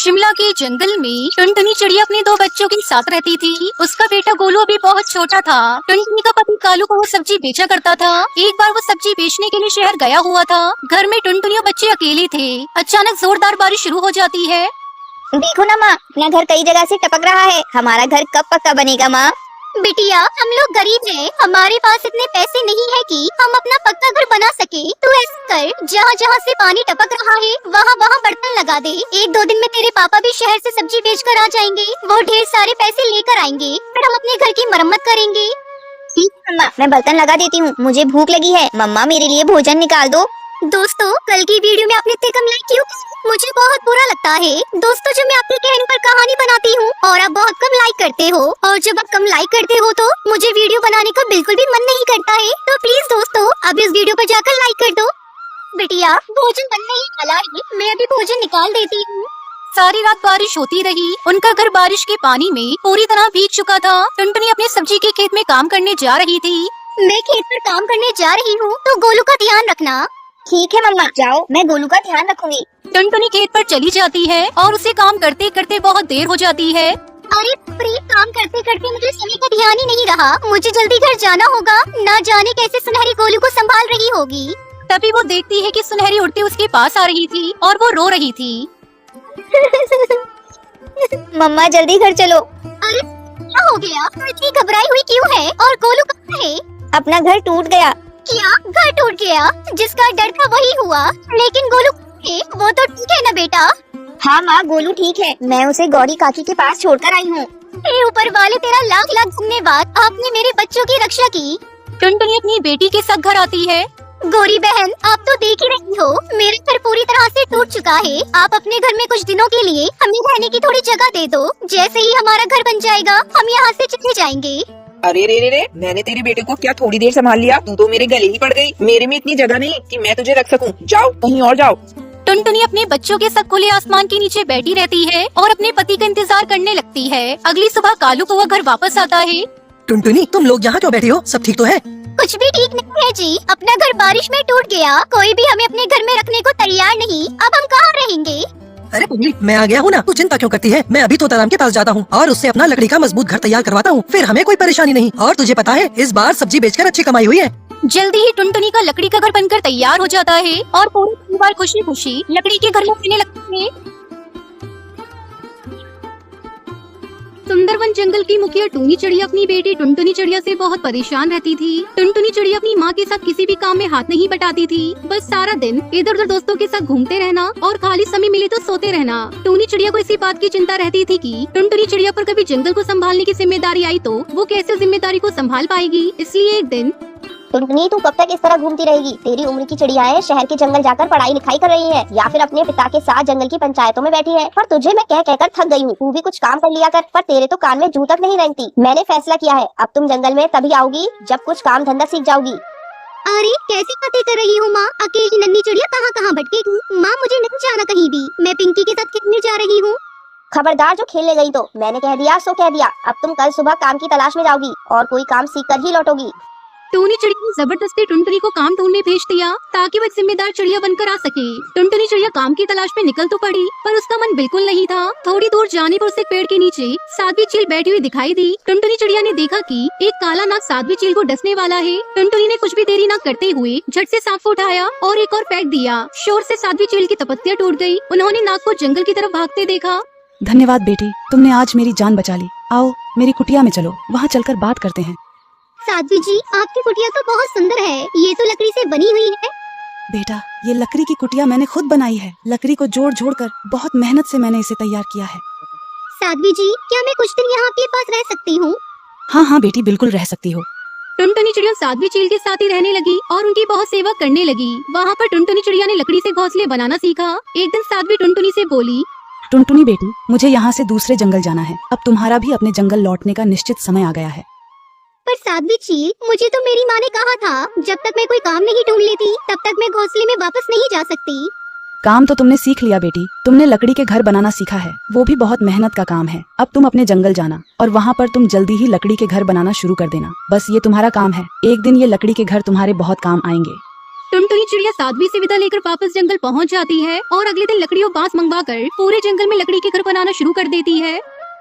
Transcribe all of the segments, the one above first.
शिमला के जंगल में टुनटुनी चिड़िया अपने दो बच्चों के साथ रहती थी। उसका बेटा गोलू अभी बहुत छोटा था। टुनटुनी का पति कालू को वो सब्जी बेचा करता था। एक बार वो सब्जी बेचने के लिए शहर गया हुआ था। घर में टुनटुनी और बच्चे अकेले थे। अचानक जोरदार बारिश शुरू हो जाती है। देखो ना माँ, अपना घर कई जगह से टपक रहा है। हमारा घर कब पक्का बनेगा माँ? बिटिया, हम लोग गरीब हैं। हमारे पास इतने पैसे नहीं है कि हम अपना पक्का घर बना सके। तू ऐसा कर, जहाँ जहाँ से पानी टपक रहा है वहाँ वहाँ बर्तन लगा दे। एक दो दिन में तेरे पापा भी शहर से सब्जी बेच कर आ जाएंगे। वो ढेर सारे पैसे लेकर आएंगे, फिर हम अपने घर की मरम्मत करेंगे। ठीक है मम्मा, मैं बर्तन लगा देती हूँ। मुझे भूख लगी है। मम्मा मेरे लिए भोजन निकाल दो। दोस्तों, कल की वीडियो में आपने इतने कम लाइक क्यों? मुझे बहुत बुरा लगता है दोस्तों, जब मैं आपके कहने पर कहानी बनाती हूँ और आप बहुत कम लाइक करते हो। और जब आप कम लाइक करते हो तो मुझे वीडियो बनाने का बिल्कुल भी मन नहीं करता है। तो प्लीज दोस्तों, अब इस वीडियो पर जाकर लाइक कर दो। बिटिया, भोजन बनने ही वाला है, मैं अभी भोजन निकाल देती हूँ। सारी रात बारिश होती रही। उनका घर बारिश के पानी में पूरी तरह भीग चुका था। टुनटुनी अपने सब्जी के खेत में काम करने जा रही थी। मैं खेत पर काम करने जा रही हूँ, तो गोलू का ध्यान रखना। ठीक है मम्मा, जाओ, मैं गोलू का ध्यान रखूंगी। टुनटुनी खेत पर चली जाती है और उसे काम करते करते बहुत देर हो जाती है। अरे प्री, काम करते करते मुझे समय का ध्यान ही नहीं रहा। मुझे जल्दी घर जाना होगा। ना जाने कैसे सुनहरी गोलू को संभाल रही होगी। तभी वो देखती है कि सुनहरी उड़ती उसके पास आ रही थी और वो रो रही थी। मम्मा जल्दी घर चलो। अरे क्या हो गया? तू इतनी घबराई हुई क्यों है? और गोलू कहाँ है? अपना घर टूट गया। क्या घर टूट गया? जिसका डर था वही हुआ। लेकिन गोलू है, वो तो ठीक है ना बेटा? हाँ माँ, गोलू ठीक है। मैं उसे गौरी काकी के पास छोड़कर आई हूँ। ऊपर वाले तेरा लाख लाख धन्यवाद, आपने मेरे बच्चों की रक्षा की। टुनटुनी अपनी बेटी के साथ घर आती है। गौरी बहन, आप तो देख ही रही हो, मेरा घर पूरी तरह से टूट चुका है। आप अपने घर में कुछ दिनों के लिए हमें रहने की थोड़ी जगह दे दो। जैसे ही हमारा घर बन जाएगा, हम यहाँ से चले जाएंगे। अरे रे रे रे, मैंने तेरे बेटे को क्या थोड़ी देर संभाल लिया? तू तो मेरे गले ही पड़ गई। मेरे में इतनी जगह नहीं कि मैं तुझे रख सकूं। जाओ, कहीं और जाओ। टुनटुनी अपने बच्चों के साथ खुले आसमान के नीचे बैठी रहती है और अपने पति का इंतजार करने लगती है। अगली सुबह कालू को वह घर वापस आता है। टुनटुनी, तुम लोग यहाँ क्यों बैठी हो? सब ठीक तो है? कुछ भी ठीक नहीं है जी। अपना घर बारिश में टूट गया। कोई भी हमें अपने घर में रखने को तैयार नहीं। अब हम कहाँ रहेंगे? अरे पुगली, मैं आ गया हूँ ना, तू चिंता क्यों करती है? मैं अभी तो ताराम के पास जाता हूँ और उससे अपना लकड़ी का मजबूत घर तैयार करवाता हूँ। फिर हमें कोई परेशानी नहीं। और तुझे पता है, इस बार सब्जी बेचकर अच्छी कमाई हुई है। जल्दी ही टुनटुनी का लकड़ी का घर बनकर तैयार हो जाता है और पूरे परिवार खुशी खुशी लकड़ी के घर में रहने लगते हैं। सुंदरवन जंगल की मुखिया टूनी चिड़िया अपनी बेटी टुनटुनी चिड़िया से बहुत परेशान रहती थी। टुनटुनी चिड़िया अपनी माँ के साथ किसी भी काम में हाथ नहीं बटाती थी। बस सारा दिन इधर उधर दोस्तों के साथ घूमते रहना और खाली समय मिले तो सोते रहना। टूनी चिड़िया को इसी बात की चिंता रहती थी कि टुनटुनी चिड़िया पर कभी जंगल को संभालने की जिम्मेदारी आई तो वो कैसे जिम्मेदारी को संभाल पाएगी। इसलिए एक दिन, टुनटुनी, तू कब तक इस तरह घूमती रहेगी? तेरी उम्र की चिड़ियाएं शहर के जंगल जाकर पढ़ाई लिखाई कर रही हैं, या फिर अपने पिता के साथ जंगल की पंचायतों में बैठी है। पर तुझे मैं कह कहकर थक गई हूँ। तू भी कुछ काम कर लिया कर। पर तेरे तो कान में जू तक नहीं रेंगती। मैंने फैसला किया है, अब तुम जंगल में तभी आओगी जब कुछ काम धंधा सीख जाओगी। अरे कैसी बातें कर रही हूँ माँ? अकेली नन्ही चिड़िया कहाँ कहाँ भटकेगी? माँ, मुझे नहीं जाना कहीं भी। मैं पिंकी के साथ खेलने जा रही हूँ। खबरदार, जो खेलने गई तो मैंने कह दिया सो कह दिया। अब तुम कल सुबह काम की तलाश में जाओगी और कोई काम सीख कर ही लौटोगी। टूनी चिड़िया ने जबरदस्ती टुनटुनी को काम ढूंढने भेज दिया ताकि वह जिम्मेदार चिड़िया बनकर आ सके। टुनटुनी चिड़िया काम की तलाश में निकल तो पड़ी, पर उसका मन बिल्कुल नहीं था। थोड़ी दूर जाने पर उसे पेड़ के नीचे साध्वी चील बैठी हुई दिखाई दी। टुनटुनी चिड़िया ने देखा कि एक काला नाग साध्वी चील को डसने वाला है। टुनटुनी ने कुछ भी देरी न करते हुए झट से सांप उठाया और एक और फेंक दिया। शोर से साध्वी चील की तपस्या टूट गई। उन्होंने नाग को जंगल की तरफ भागते देखा। धन्यवाद बेटी, तुमने आज मेरी जान बचा ली। आओ मेरी कुटिया में चलो, वहाँ चलकर बात करते हैं। साध्वी जी, आपकी कुटिया तो बहुत सुंदर है। ये तो लकड़ी से बनी हुई है। बेटा, ये लकड़ी की कुटिया मैंने खुद बनाई है। लकड़ी को जोड़ जोड़ कर बहुत मेहनत से मैंने इसे तैयार किया है। साध्वी जी, क्या मैं कुछ दिन यहाँ आपके पास रह सकती हूँ? हाँ हाँ बेटी, बिल्कुल रह सकती हो। टुनटुनी चिड़िया साध्वी चील के साथ ही रहने लगी और उनकी बहुत सेवा करने लगी। वहाँ पर टुनटुनी चिड़िया ने लकड़ी से घोंसले बनाना सीखा। एक दिन साध्वी टुनटुनी से बोली, टुनटुनी बेटी, मुझे यहाँ से दूसरे जंगल जाना है। अब तुम्हारा भी अपने जंगल लौटने का निश्चित समय आ गया है। पर साध्वी चील, मुझे तो मेरी माँ ने कहा था जब तक मैं कोई काम नहीं ढूंढ लेती तब तक मैं घोंसले में वापस नहीं जा सकती। काम तो तुमने सीख लिया बेटी। तुमने लकड़ी के घर बनाना सीखा है, वो भी बहुत मेहनत का काम है। अब तुम अपने जंगल जाना और वहाँ पर तुम जल्दी ही लकड़ी के घर बनाना शुरू कर देना। बस ये तुम्हारा काम है। एक दिन ये लकड़ी के घर तुम्हारे बहुत काम आएंगे। टुनटुनी चिड़िया साध्वी से विदा लेकर वापस जंगल पहुंच जाती है और अगले दिन लकड़ी और बांस मंगवाकर पूरे जंगल में लकड़ी के घर बनाना शुरू कर देती है।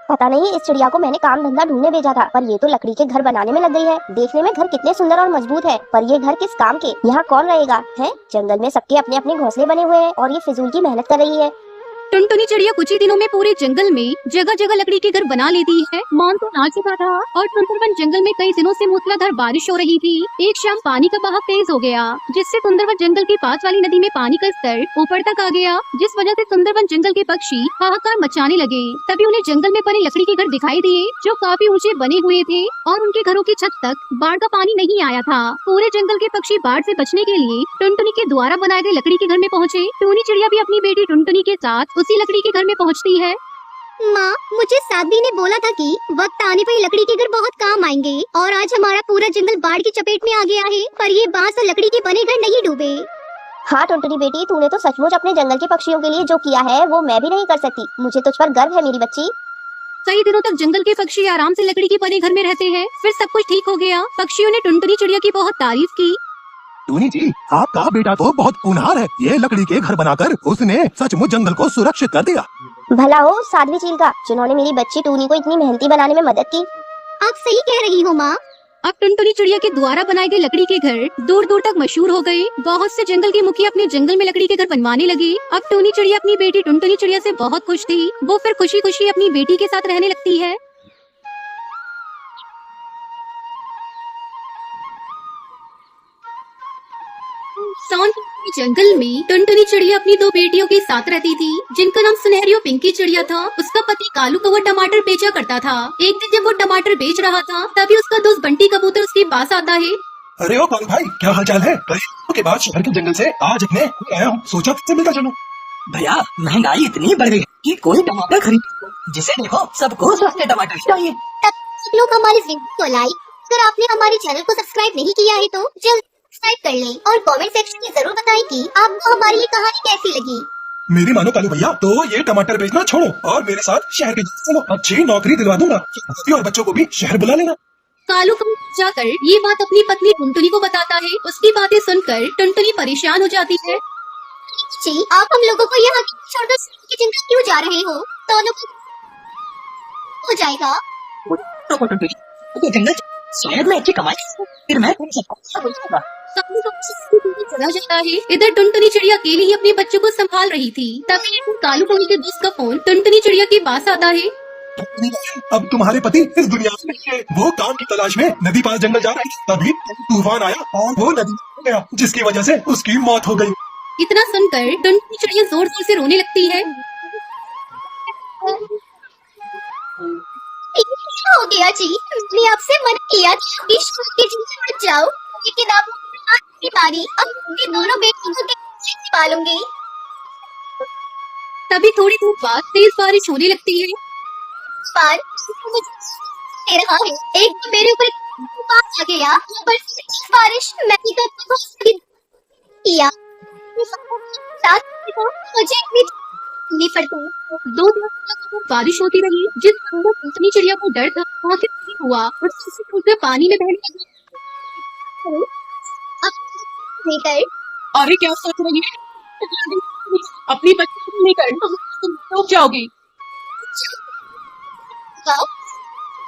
पता नहीं इस चिड़िया को मैंने काम धंधा ढूंढने भेजा था, पर ये तो लकड़ी के घर बनाने में लग गई है। देखने में घर कितने सुंदर और मजबूत है, पर ये घर किस काम के? यहाँ कौन रहेगा? है जंगल में सबके अपने अपने घोंसले बने हुए हैं और ये फिजूल की मेहनत कर रही है। टुनटुनी चिड़िया कुछ ही दिनों में पूरे जंगल में जगह जगह लकड़ी के घर बना लेती है। मानसून आ चुका था और सुंदरवन जंगल में कई दिनों से मूसलाधार बारिश हो रही थी। एक शाम पानी का बहाव तेज हो गया, जिससे सुंदरवन जंगल के पास वाली नदी में पानी का स्तर ऊपर तक आ गया, जिस वजह से सुंदरवन जंगल के पक्षी हाहाकार मचाने लगे। तभी उन्हें जंगल में बने लकड़ी के घर दिखाई दिए, जो काफी ऊंचे बने हुए थे और उनके घरों की छत तक बाढ़ का पानी नहीं आया था। पूरे जंगल के पक्षी बाढ़ से बचने के लिए टुनटुनी के द्वारा बनाए गए लकड़ी के घर में पहुँचे। टूनी चिड़िया भी अपनी बेटी टुनटुनी के साथ उसी लकड़ी के घर में पहुंचती है। माँ, मुझे साध्वी ने बोला था कि वक्त आने पर ये लकड़ी के घर बहुत काम आएंगे और आज हमारा पूरा जंगल बाढ़ की चपेट में आ गया है, पर ये बांस और लकड़ी के बने घर नहीं डूबे। हाँ टुनटुनी बेटी, तूने तो सचमुच अपने जंगल के पक्षियों के लिए जो किया है वो मैं भी नहीं कर सकती। मुझे तुझ पर गर्व है मेरी बच्ची। कई दिनों तक जंगल के पक्षी आराम से लकड़ी के बने घर में रहते हैं। फिर सब कुछ ठीक हो गया। पक्षियों ने टुनटुनी चिड़िया की बहुत तारीफ की। टूनी जी, आपका बेटा तो बहुत होनहार है। ये लकड़ी के घर बनाकर उसने सचमुच जंगल को सुरक्षित कर दिया। भला हो साध्वी चील का, जिन्होंने मेरी बच्ची टूनी को इतनी मेहनती बनाने में मदद की। आप सही कह रही हो माँ। अब टुनटुनी चिड़िया के द्वारा बनाए गए लकड़ी के घर दूर दूर तक मशहूर हो गए। बहुत से जंगल के मुखिया अपने जंगल में लकड़ी के घर बनवाने लगे। अब टूनी चिड़िया अपनी बेटी टुनटुनी चिड़िया से बहुत खुश थी। वो फिर खुशी खुशी अपनी बेटी के साथ रहने लगती है। सावन के जंगल में टुनटुनी चिड़िया अपनी दो बेटियों के साथ रहती थी, जिनका नाम सुनहरी और पिंकी चिड़िया था। उसका पति कालू कौवा टमाटर बेचा करता था। एक दिन जब वो टमाटर बेच रहा था, तभी उसका दोस्त बंटी कबूतर उसके पास आता है। अरे ओ कालू भाई, क्या हाल चाल है? कई दिनों के बाद शहर के जंगल से आज अपने आया हूँ, सोचा तुझसे मिलकर चलूं। भैया, महंगाई इतनी बढ़ गई कि कोई टमाटर खरीद, जिसे देखो सबको सस्ते टमाटर चाहिए। तब लोग हमारे वीडियो को लाइक, अगर आपने हमारे चैनल को सब्सक्राइब नहीं किया है तो जल्द सब्सक्राइब कर लें और कमेंट सेक्शन में जरूर बताएं कि आपको हमारी ये कहानी कैसी लगी। मेरी मानो कालू भैया, तो ये टमाटर बेचना छोड़ो और मेरे साथ शहर के जंगल चलो। अच्छी नौकरी दिलवा दूंगा और बच्चों को भी शहर बुला लेना। कालू कबूतर जाकर ये बात अपनी पत्नी टुनटुनी को बताता है। उसकी बातें सुनकर टुनटुनी परेशान हो जाती है। जी, आप हम लोगों को यहाँ छोड़कर शहर के जंगल क्यों जा रहे हो? दोनों को हो जाएगा। तो जंगल शायद मैं अच्छी कमाई, फिर मैं तुम सबको कालू कबूतर चला जाता है। इधर टुनटुनी चिड़िया अकेली ही अपने बच्चों को संभाल रही थी। तभी एक दिन कालू कौवे के दोस्त का फोन टुनटुनी चिड़िया के पास आता है। अब तुम्हारे पति इस दुनिया में नहीं है। वो काम की तलाश में नदी पार जंगल जा रही थी, तभी तूफान आया और वो नदी में गया, जिसकी वजह से उसकी मौत हो गई। इतना सुनकर टुनटुनी चिड़िया जोर जोर से रोने लगती है। क्या हो गया जी? मैंने आपसे मना किया कि आप इस शहर के जंगल मत जाओ, लेकिन आप की बारी अब अपने दोनों बेटियों को कैसे पालूंगी? तभी थोड़ी देर बाद तेज बारिश होने लगती है। दे रहा है, एक तो मेरे ऊपर तूफान आ गया, ऊपर से तेज बारिश। मैंने तो किया मुझे नहीं पड़ती। 2 दिन तक बारिश होती रही, जिस पर टुनटुनी चिड़िया को डर था वहाँ से नहीं हुआ और उससे टूटकर पानी में बहने लगा। अरे क्या सोच रही है? अपनी बच्ची को लेकर तुम डूब जाओगी।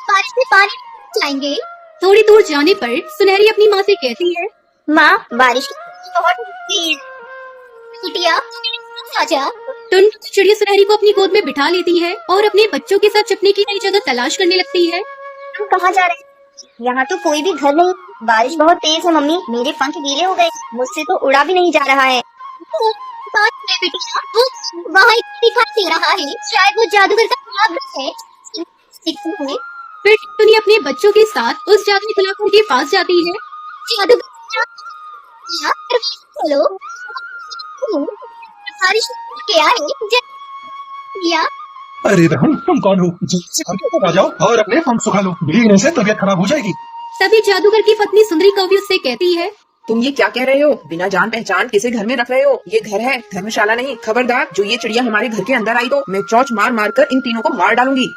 बारिश में पानी जाएंगे। थोड़ी दूर जाने पर सुनहरी अपनी माँ से कहती है, माँ, बारिश की बहुत तेज बिटिया आजा। टुनटुनी चिड़िया सुनहरी को अपनी गोद में बिठा लेती है और अपने बच्चों के साथ छिपने की नई जगह तलाश करने लगती है। तुम कहाँ जा रहे हैं? यहाँ तो कोई भी घर नहीं। बारिश बहुत तेज है मम्मी, मेरे पंख गीले हो गए, मुझसे तो उड़ा भी नहीं जा रहा है। बेटिया, वो वहाँ दिखाई दे रहा है, शायद वो जादूगर का कलाकार है। फिर टुनटुनी अपने बच्चों के साथ उस जादुई कलाकार के पास जाती है। जादूगर चलो, बारिश क्या है? अरे बहन, तुम कौन हो? जल्दी से घर के ऊपर आ जाओ और अपने पंख सुखा लो, भीगने से तबीयत खराब हो जाएगी। तभी जादूगर की पत्नी सुंदरी कौवी उससे कहती है, तुम ये क्या कह रहे हो? बिना जान पहचान किसे घर में रख रहे हो? ये घर है, धर्मशाला नहीं। खबरदार, जो ये चिड़िया हमारे घर के अंदर आई तो मैं चौंच मार मार कर इन तीनों को मार डालूंगी।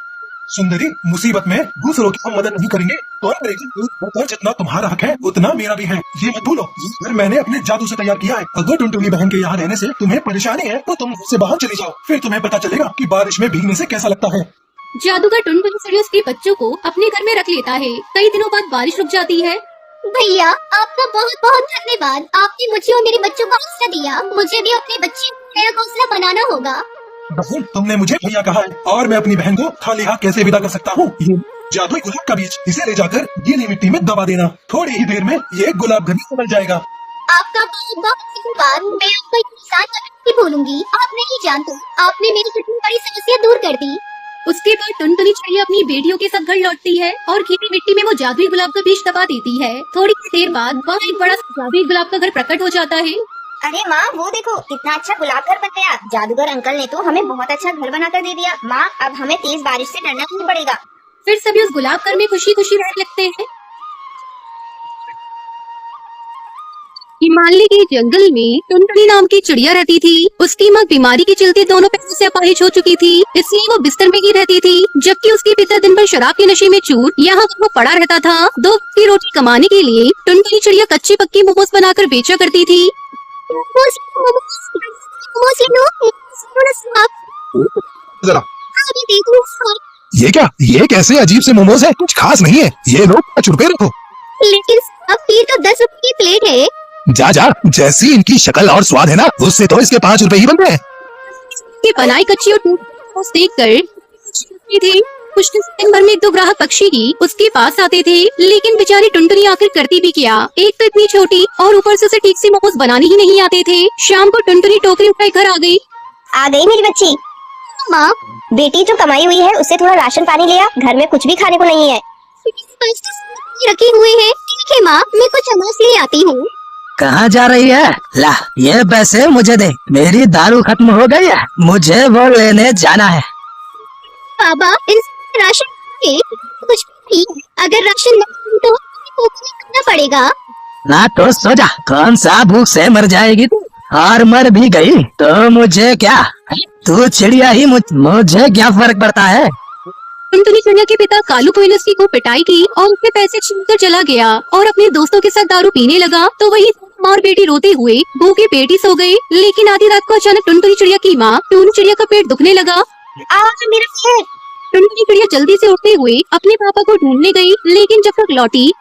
सुंदरी, मुसीबत में दूसरों की हम मदद नहीं करेंगे तो कौन करेगी? और जितना तुम्हारा हक है उतना मेरा भी है, ये मत भूलो। ये घर मैंने अपने जादू से तैयार किया है। अगर टुनटुनी बहन के यहाँ रहने से तुम्हें परेशानी है तो तुम उससे बाहर चले जाओ, फिर तुम्हें पता चलेगा कि बारिश में भीगने से कैसा लगता है। जादूगर टुनटुनी चिड़िया उसके बच्चों को अपने घर में रख लेता है। कई दिनों बाद बारिश रुक जाती है। भैया आपका बहुत बहुत धन्यवाद, आपने मुझे और मेरे बच्चों को हौसला दिया। मुझे भी अपने बच्चे को नया घोंसला बनाना होगा। बहन, तुमने मुझे भैया कहा है और मैं अपनी बहन को खाली हाथ कैसे विदा कर सकता हूँ? ये जादुई गुलाब का बीज, इसे ले जाकर गीली मिट्टी में दबा देना। थोड़ी ही देर में ये गुलाब घर में उमड़ जाएगा। आपका बहुत बहुत धन्यवाद, मैं आपको इंसान नहीं भूलूंगी। आप नहीं जानते, आपने मेरी कितनी बड़ी समस्या दूर कर दी। उसके बाद टुनटुनी चिड़िया अपनी बेटियों के साथ घर लौटती है और गीली मिट्टी में वो जादुई गुलाब का बीज दबा देती है। थोड़ी देर बाद वहाँ एक बड़ा जादुई गुलाब का घर प्रकट हो जाता है। अरे माँ, वो देखो कितना अच्छा गुलाब घर बन गया। जादूगर अंकल ने तो हमें बहुत अच्छा घर बनाकर दे दिया। माँ, अब हमें तेज बारिश से डरना नहीं पड़ेगा। फिर सभी उस गुलाब घर में खुशी खुशी रहने लगते हैं। हिमालय के जंगल में टुनटुनी नाम की चिड़िया रहती थी। उसकी माँ बीमारी के चलते दोनों पैरों से अपाहिज हो चुकी थी, इसलिए वो बिस्तर में ही रहती थी। जबकि उसके पिता दिन भर शराब के नशे में चूर यहाँ वो पड़ा रहता था। 2 वक्त की रोटी कमाने के लिए टुनटुनी चिड़िया कच्ची पक्की मोमोज बनाकर बेचा करती थी। जरा देखो, ये क्या, ये कैसे अजीब से मोमोज है? कुछ खास नहीं है, ये लो 5 रुपए रखो। लेकिन अब ये तो 10 रुपए की प्लेट है। जा जा, जैसी इनकी शक्ल और स्वाद है ना, उससे तो इसके 5 रुपए ही बनते हैं। ये बनाई कच्ची और मोमोज देखकर थे। कुछ दिन भर में 1-2 ग्राहक पक्षी ही उसके पास आते थे, लेकिन बेचारी टुनटुनी आखिर करती भी क्या। एक तो इतनी छोटी और ऊपर से उसे ठीक से मोमोज बनाने ही नहीं आते थे। शाम को टुनटुनी टोकरी उठाए घर आ गई। आ गई मेरी बच्ची। माँ, बेटी, जो कमाई हुई है उससे थोड़ा राशन पानी ले आ, घर में कुछ भी खाने को नहीं है। रखे हुए हैं। ठीक है माँ, मैं कुछ अनाज ले आती हूँ। कहाँ जा रही है? ला, ये पैसे मुझे दे, मेरी दारू खत्म हो गई है, मुझे वो लेने जाना है। बाबा, राशन है, कुछ भी, अगर राशन नहीं तो करना पड़ेगा। ना तो सो जा, कौन सा भूख से मर जाएगी तू, और मर भी गई तो मुझे क्या, तू चिड़िया ही, मुझे क्या फर्क पड़ता है। टुनटुनी चिड़िया के पिता कालू कोयलस्की को पिटाई की और उसके पैसे छीनकर चला गया और अपने दोस्तों के साथ दारू पीने लगा। तो वही माँ और बेटी रोते हुए भूखे पेट ही सो गए। लेकिन आधी रात को अचानक टुनटुनी चिड़िया की माँ टूनू चिड़िया का पेट दुखने लगा। मेरा पेट। टुनटुनी चिड़िया जल्दी से उठते हुए अपने पापा को ढूंढने गई, लेकिन जब तक लौटी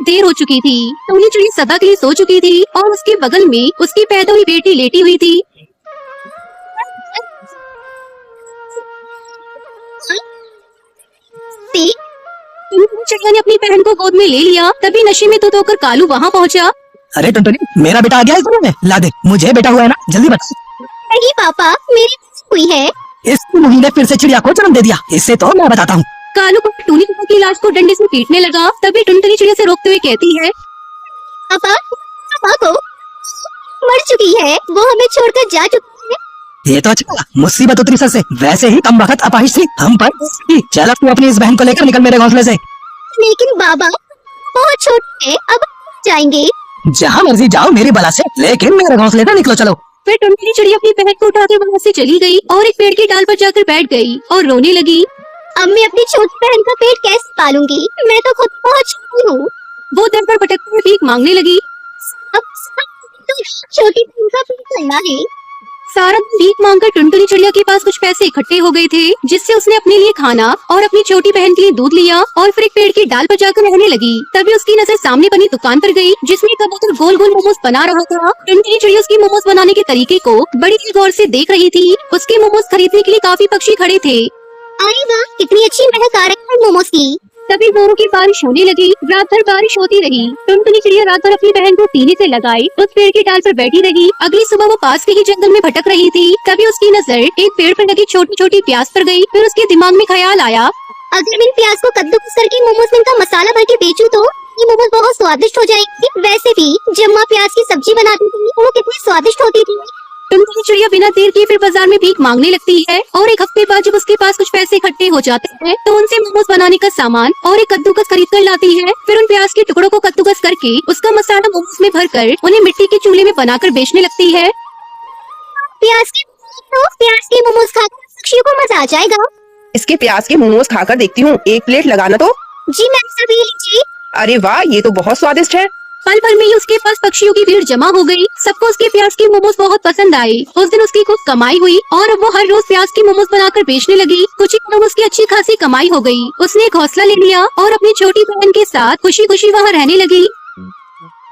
देर हो चुकी थी। टुनटुनी चिड़िया सदा के लिए सो चुकी थी और उसके बगल में उसकी पैदा हुई बेटी लेटी हुई थी। टुनटुनी चिड़िया ने अपनी बहन को गोद में ले लिया। तभी नशे में धुत होकर कालू वहाँ पहुँचा। अरे टुनटुनी, मेरा बेटा आ गया है इस में, ला दे, मुझे बेटा हुआ है ना, जल्दी बता। नहीं पापा, मेरी हुई है। इस मुहिम ने फिर से चिड़िया को जन्म दे दिया, इससे तो मैं बताता हूँ। कालू को टूनी चिड़िया की लाश को डंडे से पीटने लगा। तभी टुनटुनी चिड़िया से रोकते हुए कहती है, पापा, पापा को मर चुकी है, वो हमें छोड़कर जा चुकी है। ये तो अच्छा, मुसीबत उतरी सर से, वैसे ही कम वक्त अपाहिज थी हम पर। चल अब तू अपनी इस बहन को लेकर निकल मेरे घोंसले से। लेकिन बाबा बहुत छोटे हैं, अब जाएंगे। जहाँ मर्जी जाओ मेरी बला से, लेकिन मेरे घोंसले से निकलो चलो। फिर टुनटुनी चिड़िया अपनी बहन को उठाकर वहाँ से चली गई और एक पेड़ की डाल पर जाकर बैठ गई और रोने लगी। अब मैं अपनी छोटी बहन का पेट कैसे पालूंगी, मैं तो खुद बहुत छोटी हूँ। वो दर पर भटकते हुए भीख मांगने लगी। अब तो छोटी बहन का पेट करना है। सारा दिन भीख मांगकर टुनटुनी चिड़िया के पास कुछ पैसे इकट्ठे हो गए थे, जिससे उसने अपने लिए खाना और अपनी छोटी बहन के लिए दूध लिया और फिर एक पेड़ की डाल पर जाकर रहने लगी। तभी उसकी नजर सामने बनी दुकान पर गई, जिसमें कबूतर गोल गोल मोमोज बना रहा था। टुनटुनी चिड़िया उसकी मोमोज बनाने के तरीके को बड़ी ही गौर से देख रही थी। उसके मोमोज खरीदने के लिए काफी पक्षी खड़े थे। अरे वाह, कितनी अच्छी महक आ रही है मोमोज की। तभी जोरों की बारिश होने लगी। रात भर बारिश होती रही। टुनटुनी चिड़िया रात भर अपनी बहन को सीने से लगाए उस पेड़ की डाल पर बैठी रही। अगली सुबह वो पास के ही जंगल में भटक रही थी। तभी उसकी नजर एक पेड़ पर लगी छोटी छोटी प्याज पर गई। फिर उसके दिमाग में ख्याल आया, अगर मैं इन प्याज को कद्दूकस करके मोमोज में इनका मसाला भर के बेचूं तो ये मोमोज बहुत स्वादिष्ट हो जाएंगे। वैसे भी जब माँ प्याज की सब्जी बनाती थी वो कितनी स्वादिष्ट होती थी। टुनटुनी चिड़िया बिना देर किए फिर बाजार में भीख मांगने लगती है और एक हफ्ते बाद जब उसके पास कुछ पैसे इकट्ठे हो जाते हैं तो उनसे मोमोज बनाने का सामान और एक कद्दूकस खरीद कर लाती है। फिर उन प्याज के टुकड़ों को कद्दूकस करके उसका मसाला मोमोज में भरकर उन्हें मिट्टी के चूल्हे में बनाकर बेचने लगती है। प्याज के मोमोज खाकर पक्षियों को मजा आ जाएगा। इसके प्याज के मोमोज खाकर देखती हूँ, एक प्लेट लगाना तो। जी मैम, सभी लीजिए। अरे वाह, ये तो बहुत स्वादिष्ट है। पल भर में ही उसके पास पक्षियों की भीड़ जमा हो गई। सबको उसके प्याज के मोमोज बहुत पसंद आए। उस दिन उसकी खूब कमाई हुई और अब वो हर रोज प्याज के मोमोज बनाकर बेचने लगी। कुछ ही दिनों में उसकी अच्छी खासी कमाई हो गई। उसने एक हौसला ले लिया और अपनी छोटी बहन के साथ खुशी खुशी वहाँ रहने लगी।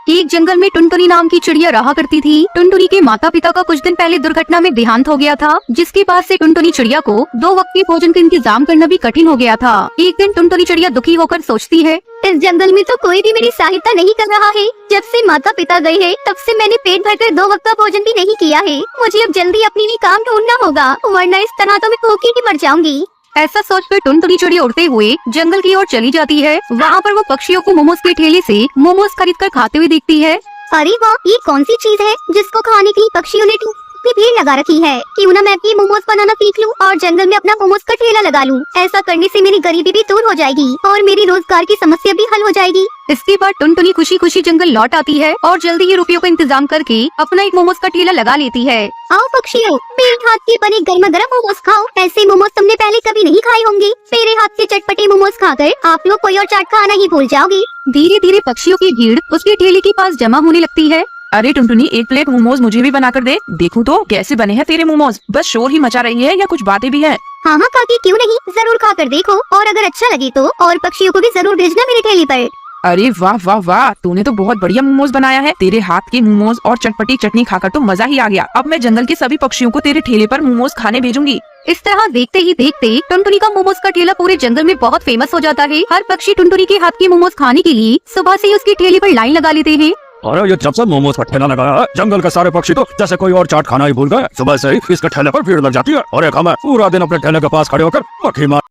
एक जंगल में टुनटुनी नाम की चिड़िया रहा करती थी। टुनटुनी के माता पिता का कुछ दिन पहले दुर्घटना में देहांत हो गया था, जिसके बाद से टुनटुनी चिड़िया को 2 वक्त के भोजन का इंतजाम करना भी कठिन हो गया था। एक दिन टुनटुनी चिड़िया दुखी होकर सोचती है, इस जंगल में तो कोई भी मेरी सहायता नहीं कर रहा है। जब से माता पिता गए हैं, तब से मैंने पेट भरकर 2 वक्त का भोजन भी नहीं किया है। मुझे अब जल्दी अपनी लिए काम ढूंढना होगा, वरना इस तरह तो मैं भूखी ही मर जाऊंगी। ऐसा सोचकर टुनटुनी चिड़िया उड़ते हुए जंगल की ओर चली जाती है। वहाँ पर वो पक्षियों को मोमोज के ठेले से मोमोज खरीद कर खाते हुए देखती है। अरे वाह, ये कौन सी चीज है जिसको खाने के लिए पक्षियों ने इतनी भीड़ लगा रखी है। क्यों ना मैं भी मोमोज बनाना सीख लूं और जंगल में अपना मोमोज का ठेला लगा लूं। ऐसा करने से मेरी गरीबी भी दूर हो जाएगी और मेरी रोजगार की समस्या भी हल हो जाएगी। इसके बाद टुनटुनी खुशी खुशी जंगल लौट आती है और जल्दी ही रुपयों का इंतजाम करके अपना एक मोमोज का ठेला लगा लेती है। आओ पक्षियों, मेरे हाथ के बने गर्मा गर्म मोमोज खाओ। ऐसे मोमोज तुमने पहले कभी नहीं खाए होंगे। मेरे हाथ के चटपटे मोमोज खाकर आप लोग कोई और चाट खाना ही भूल जाओगे। धीरे धीरे पक्षियों की भीड़ उसके ठेले के पास जमा होने लगती है। अरे टुनटुनी, एक प्लेट मोमोज मुझे भी बनाकर दे, देखूं तो कैसे बने हैं तेरे मोमोज। बस शोर ही मचा रही है या कुछ बातें भी हैं? हाँ हाँ काकी, क्यों नहीं, जरूर खा कर देखो और अगर अच्छा लगे तो और पक्षियों को भी जरूर भेजना मेरे ठेले पर। अरे वाह वाह वाह, तूने तो बहुत बढ़िया मोमोज बनाया है। तेरे हाथ के मोमोज और चटपटी चटनी खाकर तो मजा ही आ गया। अब मैं जंगल के सभी पक्षियों को तेरे ठेले पर मोमोज खाने भेजूंगी। इस तरह देखते ही देखते टुनटुनी का मोमोज का ठेला पूरे जंगल में बहुत फेमस हो जाता है। हर पक्षी टुनटुनी के हाथ के मोमोज खाने के लिए सुबह से ही उसके ठेले पर लाइन लगा लेते हैं। अरे ये जब से मोमोज का ठेला लगाया है, जंगल के सारे पक्षी तो जैसे कोई और चाट खाना ही भूल गए। सुबह से ही इसके ठेले पर भीड़ लग जाती है और एक हमें पूरा दिन अपने ठेले के पास खड़े होकर मक्खी मार